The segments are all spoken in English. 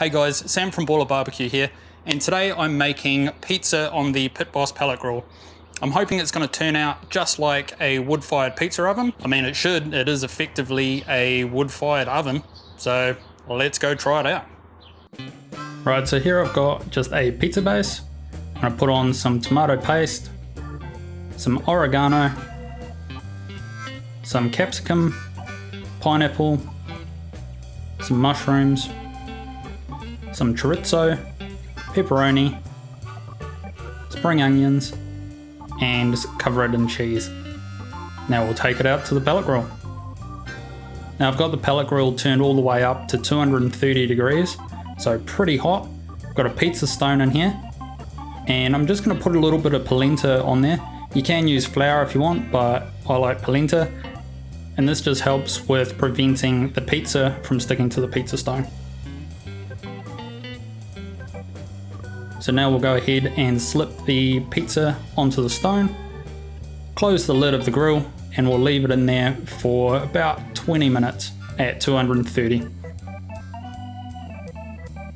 Hey guys, Sam from BBQ here, and today I'm making pizza on the Pit Boss Pellet Grill. I'm hoping it's going to turn out just like a wood-fired pizza oven. I mean, it should. It is effectively a wood-fired oven, so let's go try it out. Right, so here I've got just a pizza base. I'm going to put on some tomato paste, some oregano, some capsicum, pineapple, some mushrooms, some chorizo, pepperoni, spring onions, and just cover it in cheese. Now we'll take it out to the pellet grill. Now I've got the pellet grill turned all the way up to 230 degrees, so pretty hot. I've got a pizza stone in here, and I'm just going to put a little bit of polenta on there. You can use flour if you want, but I like polenta, and this just helps with preventing the pizza from sticking to the pizza stone. So now we'll go ahead and slip the pizza onto the stone, close the lid of the grill, and we'll leave it in there for about 20 minutes at 230.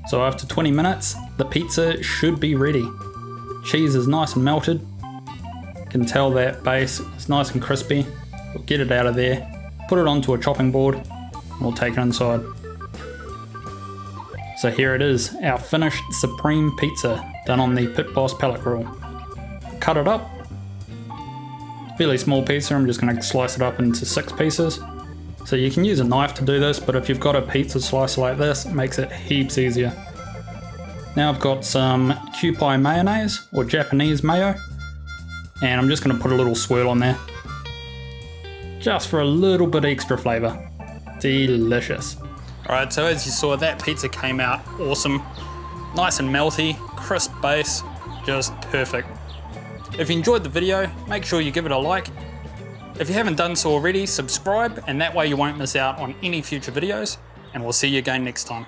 So after 20 minutes, the pizza should be ready. Cheese is nice and melted. You can tell that base is nice and crispy. We'll get it out of there, put it onto a chopping board, and we'll take it inside. So here it is, our finished supreme pizza done on the Pit Boss Pellet Grill. Cut it up. Fairly small pizza, I'm just going to slice it up into 6 pieces. So you can use a knife to do this, but if you've got a pizza slicer like this, it makes it heaps easier. Now I've got some Kewpie mayonnaise, or Japanese mayo, and I'm just going to put a little swirl on there, just for a little bit extra flavour. Delicious. Alright, so as you saw, that pizza came out awesome. Nice and melty, crisp base, just perfect. If you enjoyed the video, make sure you give it a like. If you haven't done so already, subscribe, and that way you won't miss out on any future videos, and we'll see you again next time.